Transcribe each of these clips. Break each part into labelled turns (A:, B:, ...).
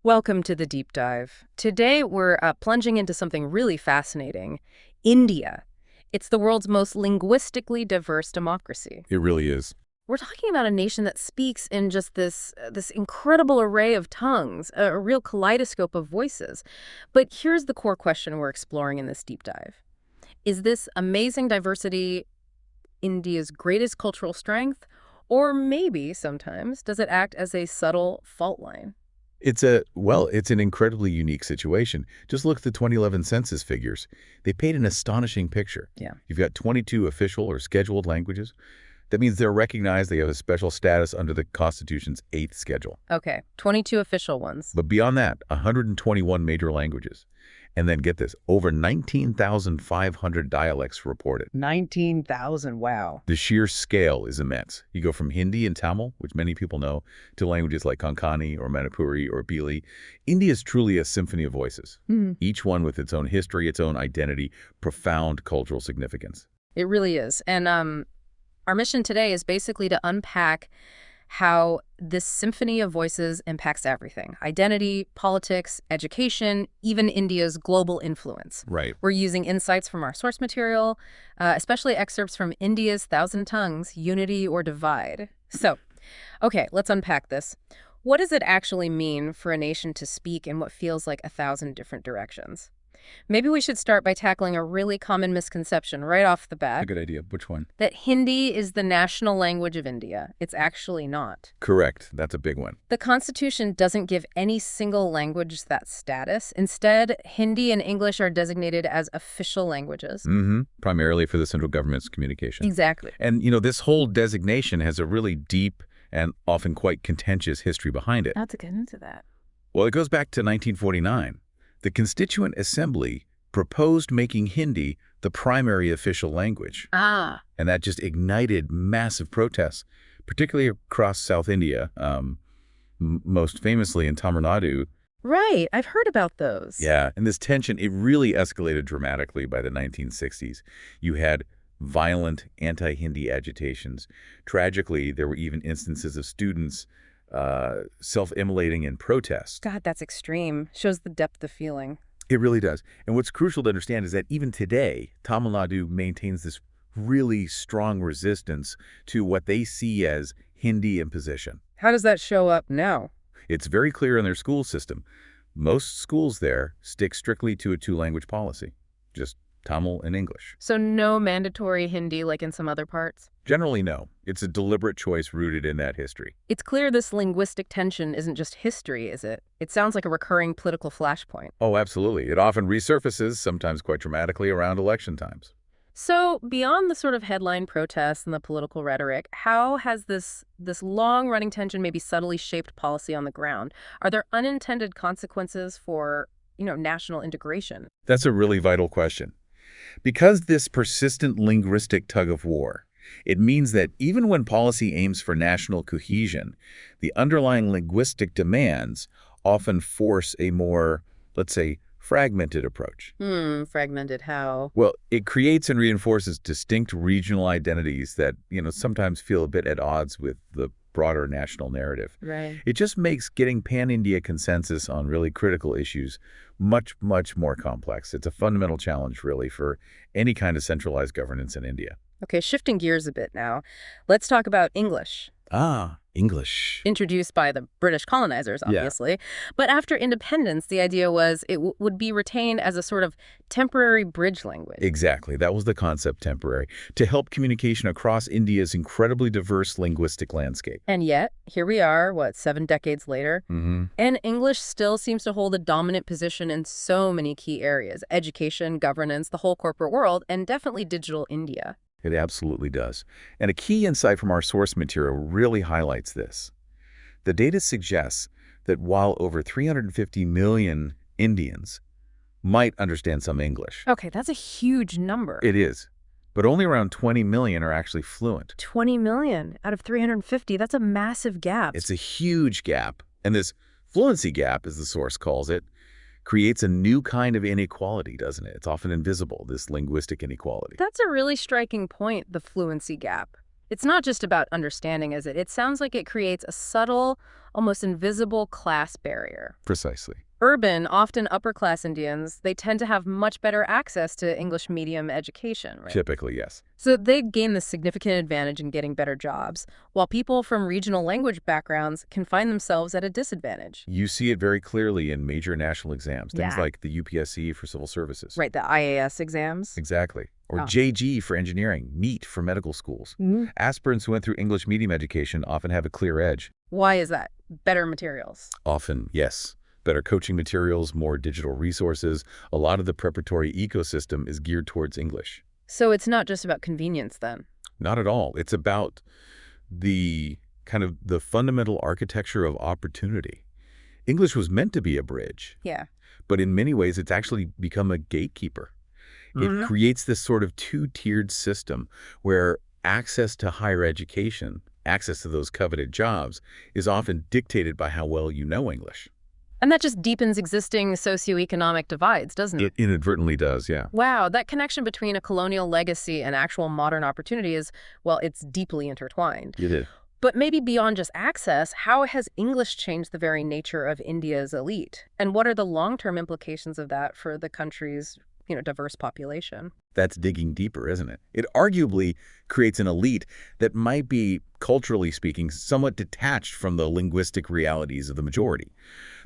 A: Welcome to the deep dive. Today we're plunging into something really fascinating. India. It's the world's most linguistically diverse democracy.
B: It really is.
A: We're talking about a nation that speaks in just this incredible array of tongues, a real kaleidoscope of voices. But here's the core question we're exploring in this deep dive. Is this amazing diversity India's greatest cultural strength? Or maybe, sometimes, does it act as a subtle fault line?
B: It's an incredibly unique situation. Just look at the 2011 census figures. They paint an astonishing picture.
A: Yeah.
B: You've got 22 official or scheduled languages. That means they're recognized, they have a special status under the Constitution's 8th schedule.
A: Okay, 22 official ones.
B: But beyond that, 121 major languages. And then get this, over 19,500 dialects reported.
A: 19,000, wow.
B: The sheer scale is immense. You go from Hindi and Tamil, which many people know, to languages like Konkani or Manipuri or Bili. India is truly a symphony of voices, each one with its own history, its own identity, profound cultural significance.
A: It really is. And our mission today is basically to unpack how this symphony of voices impacts everything. Identity, politics, education, even India's global influence.
B: Right.
A: We're using insights from our source material, especially excerpts from India's Thousand Tongues, Unity or Divide. So, okay, let's unpack this. What does it actually mean for a nation to speak in what feels like 1,000 different directions? Maybe we should start by tackling a really common misconception right off the bat.
B: A good idea. Which one?
A: That Hindi is the national language of India. It's actually not.
B: Correct. That's a big one.
A: The Constitution doesn't give any single language that status. Instead, Hindi and English are designated as official languages.
B: Primarily for the central government's communication.
A: Exactly.
B: And, this whole designation has a really deep and often quite contentious history behind it.
A: Not to get into that.
B: Well, it goes back to 1949. The Constituent Assembly proposed making Hindi the primary official language.
A: Ah.
B: And that just ignited massive protests, particularly across South India, most famously in Tamil Nadu.
A: Right. I've heard about those.
B: Yeah, and this tension, it really escalated dramatically by the 1960s. You had violent anti-Hindi agitations. Tragically, there were even instances of students self-immolating in protest.
A: God, that's extreme. Shows the depth of feeling.
B: It really does. And what's crucial to understand is that even today, Tamil Nadu maintains this really strong resistance to what they see as Hindi imposition.
A: How does that show up now?
B: It's very clear in their school system. Most schools there stick strictly to a two-language policy, just Tamil and English.
A: So no mandatory Hindi like in some other parts?
B: Generally, no. It's a deliberate choice rooted in that history.
A: It's clear this linguistic tension isn't just history, is it? It sounds like a recurring political flashpoint.
B: Oh, absolutely. It often resurfaces, sometimes quite dramatically, around election times.
A: So beyond the sort of headline protests and the political rhetoric, how has this long-running tension maybe subtly shaped policy on the ground? Are there unintended consequences for, national integration?
B: That's a really vital question. Because this persistent linguistic tug-of-war, it means that even when policy aims for national cohesion, the underlying linguistic demands often force a more, let's say, fragmented approach.
A: Fragmented how?
B: Well, it creates and reinforces distinct regional identities that, sometimes feel a bit at odds with the broader national narrative.
A: Right.
B: It just makes getting pan-India consensus on really critical issues much, much more complex. It's a fundamental challenge, really, for any kind of centralized governance in India.
A: Okay, shifting gears a bit now. Let's talk about English.
B: English.
A: Introduced by the British colonizers, obviously. Yeah. But after independence, the idea was it would be retained as a sort of temporary bridge language.
B: Exactly. That was the concept, temporary, to help communication across India's incredibly diverse linguistic landscape.
A: And yet, here we are, 7 decades later, and English still seems to hold a dominant position in so many key areas: education, governance, the whole corporate world, and definitely digital India.
B: It absolutely does. And a key insight from our source material really highlights this. The data suggests that while over 350 million Indians might understand some English.
A: Okay, that's a huge number.
B: It is. But only around 20 million are actually fluent.
A: 20 million out of 350, that's a massive gap.
B: It's a huge gap. And this fluency gap, as the source calls it, creates a new kind of inequality, doesn't it? It's often invisible, this linguistic inequality.
A: That's a really striking point, the fluency gap. It's not just about understanding, is it? It sounds like it creates a subtle, almost invisible class barrier.
B: Precisely.
A: Urban, often upper-class Indians, they tend to have much better access to English medium education, right?
B: Typically, yes.
A: So they gain this significant advantage in getting better jobs, while people from regional language backgrounds can find themselves at a disadvantage.
B: You see it very clearly in major national exams, things
A: Yeah.
B: like the UPSC for civil services.
A: Right, the IAS exams.
B: Exactly. Or
A: Oh.
B: JG for engineering, NEET for medical schools.
A: Mhm.
B: Aspirants who went through English medium education often have a clear edge.
A: Why is that? Better materials.
B: Often, yes. Better coaching materials, more digital resources. A lot of the preparatory ecosystem is geared towards English.
A: So it's not just about convenience then.
B: Not at all. It's about the the fundamental architecture of opportunity. English was meant to be a bridge,
A: Yeah.
B: but in many ways it's actually become a gatekeeper. It creates this sort of two-tiered system where access to higher education, access to those coveted jobs, is often dictated by how well you know English.
A: And that just deepens existing socioeconomic divides, doesn't it?
B: It inadvertently does, yeah.
A: Wow, that connection between a colonial legacy and actual modern opportunity is, well, it's deeply intertwined.
B: It is.
A: But maybe beyond just access, how has English changed the very nature of India's elite? And what are the long-term implications of that for the country's, diverse population?
B: That's digging deeper, isn't it? It arguably creates an elite that might be, culturally speaking, somewhat detached from the linguistic realities of the majority.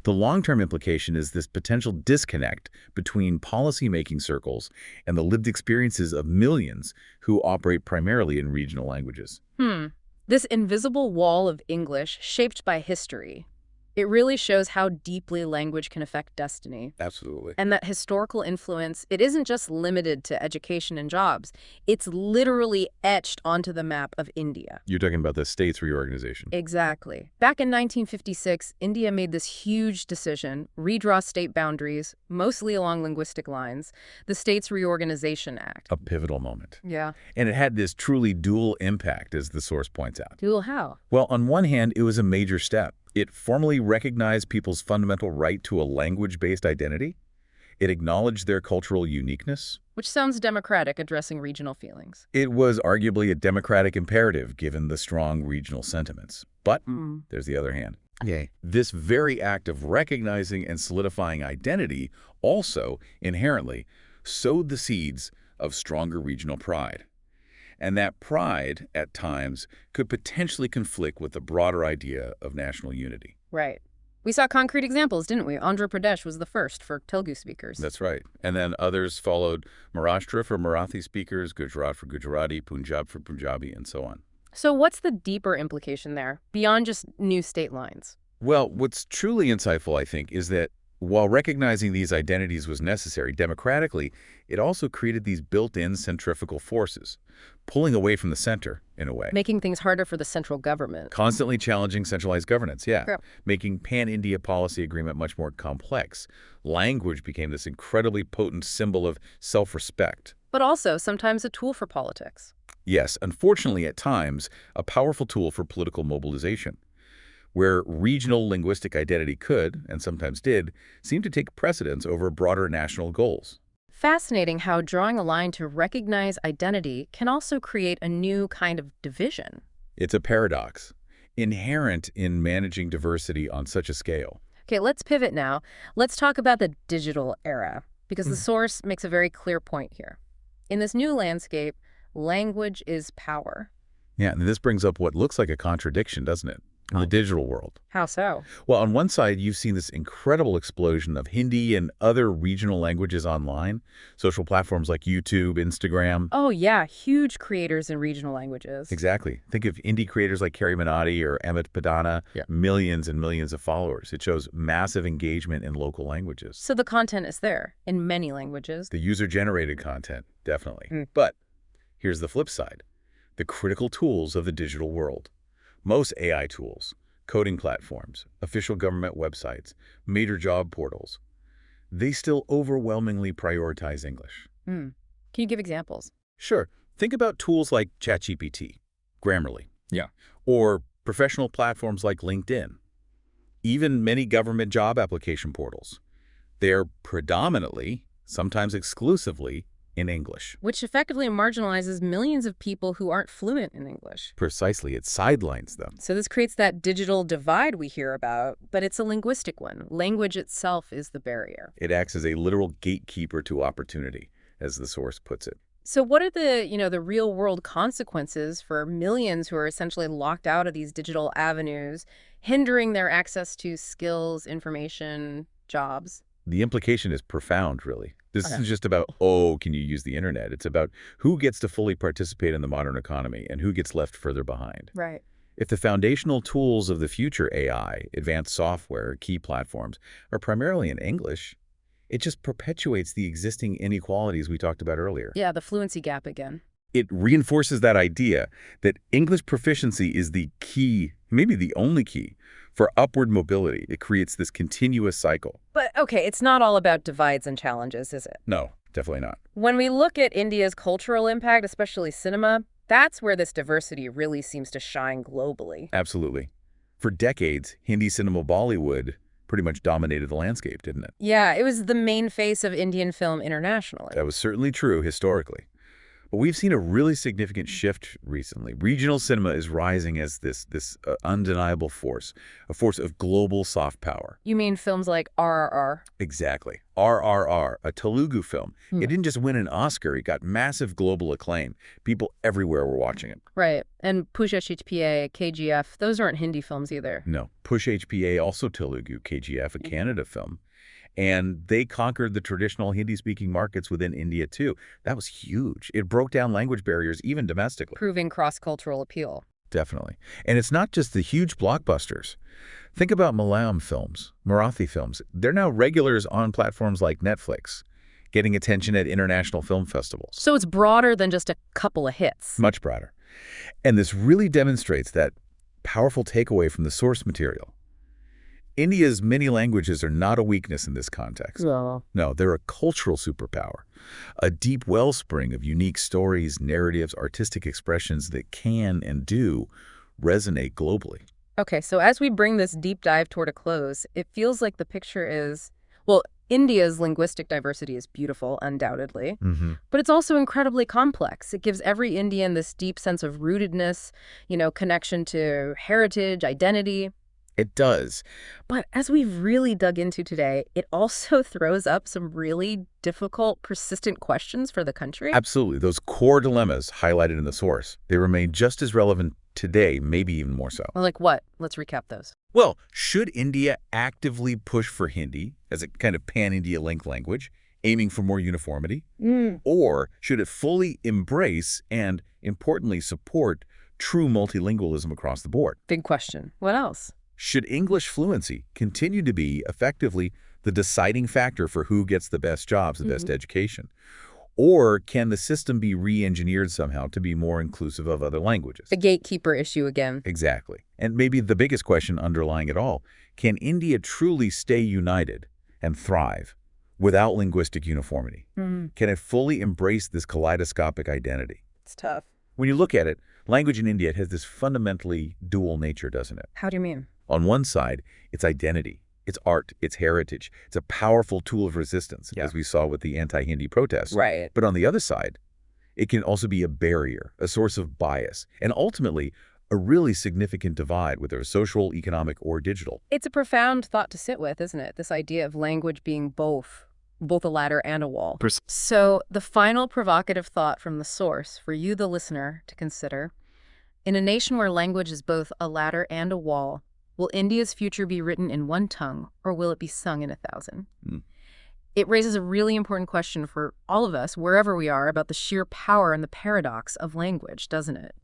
B: The long-term implication is this potential disconnect between policy-making circles and the lived experiences of millions who operate primarily in regional languages.
A: This invisible wall of English shaped by history. It really shows how deeply language can affect destiny.
B: Absolutely.
A: And that historical influence, it isn't just limited to education and jobs. It's literally etched onto the map of India.
B: You're talking about the states reorganization.
A: Exactly. Back in 1956, India made this huge decision, redraw state boundaries, mostly along linguistic lines, the States Reorganization Act.
B: A pivotal moment.
A: Yeah.
B: And it had this truly dual impact, as the source points out.
A: Dual how?
B: Well, on one hand, it was a major step. It formally recognized people's fundamental right to a language-based identity. It acknowledged their cultural uniqueness.
A: Which sounds democratic, addressing regional feelings.
B: It was arguably a democratic imperative, given the strong regional sentiments. But there's the other hand.
A: Okay.
B: This very act of recognizing and solidifying identity also, inherently, sowed the seeds of stronger regional pride. And that pride, at times, could potentially conflict with the broader idea of national unity.
A: Right. We saw concrete examples, didn't we? Andhra Pradesh was the first for Telugu speakers.
B: That's right. And then others followed: Maharashtra for Marathi speakers, Gujarat for Gujarati, Punjab for Punjabi, and so on.
A: So what's the deeper implication there, beyond just new state lines?
B: Well, what's truly insightful, I think, is that while recognizing these identities was necessary democratically, it also created these built-in centrifugal forces, pulling away from the center, in a way.
A: Making things harder for the central government.
B: Constantly challenging centralized governance, yeah.
A: Yep.
B: Making pan-India policy agreement much more complex. Language became this incredibly potent symbol of self-respect.
A: But also sometimes a tool for politics.
B: Yes, unfortunately at times, a powerful tool for political mobilization, where regional linguistic identity could, and sometimes did, seem to take precedence over broader national goals.
A: Fascinating how drawing a line to recognize identity can also create a new kind of division.
B: It's a paradox, inherent in managing diversity on such a scale.
A: Okay, let's pivot now. Let's talk about the digital era, because the source makes a very clear point here. In this new landscape, language is power.
B: Yeah, and this brings up what looks like a contradiction, doesn't it? In the digital world.
A: How so?
B: Well, on one side, you've seen this incredible explosion of Hindi and other regional languages online, social platforms like YouTube, Instagram.
A: Oh, yeah, huge creators in regional languages.
B: Exactly. Think of indie creators like Kerry Minotti or Amit Padana, millions and millions of followers. It shows massive engagement in local languages.
A: So the content is there in many languages.
B: The user-generated content, definitely. But here's the flip side, the critical tools of the digital world. Most AI tools, coding platforms, official government websites, major job portals, they still overwhelmingly prioritize English.
A: Can you give examples?
B: Sure. Think about tools like ChatGPT, Grammarly, or professional platforms like LinkedIn. Even many government job application portals. They're predominantly, sometimes exclusively, in English.
A: Which effectively marginalizes millions of people who aren't fluent in English.
B: Precisely, it sidelines them.
A: So this creates that digital divide we hear about, but it's a linguistic one. Language itself is the barrier.
B: It acts as a literal gatekeeper to opportunity, as the source puts it.
A: So what are the real world consequences for millions who are essentially locked out of these digital avenues, hindering their access to skills, information, jobs?
B: The implication is profound, really. This
A: Okay.
B: isn't just about, oh, can you use the internet? It's about who gets to fully participate in the modern economy and who gets left further behind.
A: Right.
B: If the foundational tools of the future AI, advanced software, key platforms, are primarily in English, it just perpetuates the existing inequalities we talked about earlier.
A: Yeah, the fluency gap again.
B: It reinforces that idea that English proficiency is the key, maybe the only key, for upward mobility. It creates this continuous cycle.
A: But okay, it's not all about divides and challenges, is it?
B: No, definitely not.
A: When we look at India's cultural impact, especially cinema, that's where this diversity really seems to shine globally.
B: Absolutely. For decades, Hindi cinema Bollywood pretty much dominated the landscape, didn't it?
A: Yeah, it was the main face of Indian film internationally.
B: That was certainly true historically. But we've seen a really significant shift recently. Regional cinema is rising as this undeniable force, a force of global soft power.
A: You mean films like RRR?
B: Exactly. RRR, a Telugu film.
A: Hmm.
B: It didn't just win an Oscar, it got massive global acclaim. People everywhere were watching it.
A: Right. And Push HPA, KGF, those aren't Hindi films either.
B: No. Push HPA, also Telugu, KGF, a Kannada film. And they conquered the traditional Hindi-speaking markets within India, too. That was huge. It broke down language barriers, even domestically.
A: Proving cross-cultural appeal.
B: Definitely. And it's not just the huge blockbusters. Think about Malayalam films, Marathi films. They're now regulars on platforms like Netflix, getting attention at international film festivals.
A: So it's broader than just a couple of hits.
B: Much broader. And this really demonstrates that powerful takeaway from the source material. India's many languages are not a weakness in this context.
A: No.
B: No, they're a cultural superpower, a deep wellspring of unique stories, narratives, artistic expressions that can and do resonate globally.
A: Okay, so as we bring this deep dive toward a close, it feels like the picture is, well, India's linguistic diversity is beautiful, undoubtedly, but it's also incredibly complex. It gives every Indian this deep sense of rootedness, connection to heritage, identity.
B: It does.
A: But as we've really dug into today, it also throws up some really difficult, persistent questions for the country.
B: Absolutely. Those core dilemmas highlighted in the source, they remain just as relevant today, maybe even more so.
A: Well, like what? Let's recap those.
B: Well, should India actively push for Hindi as a kind of pan-India linked language, aiming for more uniformity? Or should it fully embrace and, importantly, support true multilingualism across the board?
A: Big question. What else?
B: Should English fluency continue to be effectively the deciding factor for who gets the best jobs, the best education? Or can the system be re-engineered somehow to be more inclusive of other languages?
A: The gatekeeper issue again.
B: Exactly. And maybe the biggest question underlying it all, can India truly stay united and thrive without linguistic uniformity? Can it fully embrace this kaleidoscopic identity?
A: It's tough.
B: When you look at it, language in India has this fundamentally dual nature, doesn't it?
A: How do you mean?
B: On one side, it's identity, it's art, it's heritage. It's a powerful tool of resistance, as we saw with the anti-Hindi protests.
A: Right.
B: But on the other side, it can also be a barrier, a source of bias, and ultimately a really significant divide, whether social, economic, or digital.
A: It's a profound thought to sit with, isn't it? This idea of language being both a ladder and a wall. So the final provocative thought from the source for you, the listener, to consider: in a nation where language is both a ladder and a wall, will India's future be written in one tongue, or will it be sung in 1,000? It raises a really important question for all of us, wherever we are, about the sheer power and the paradox of language, doesn't it?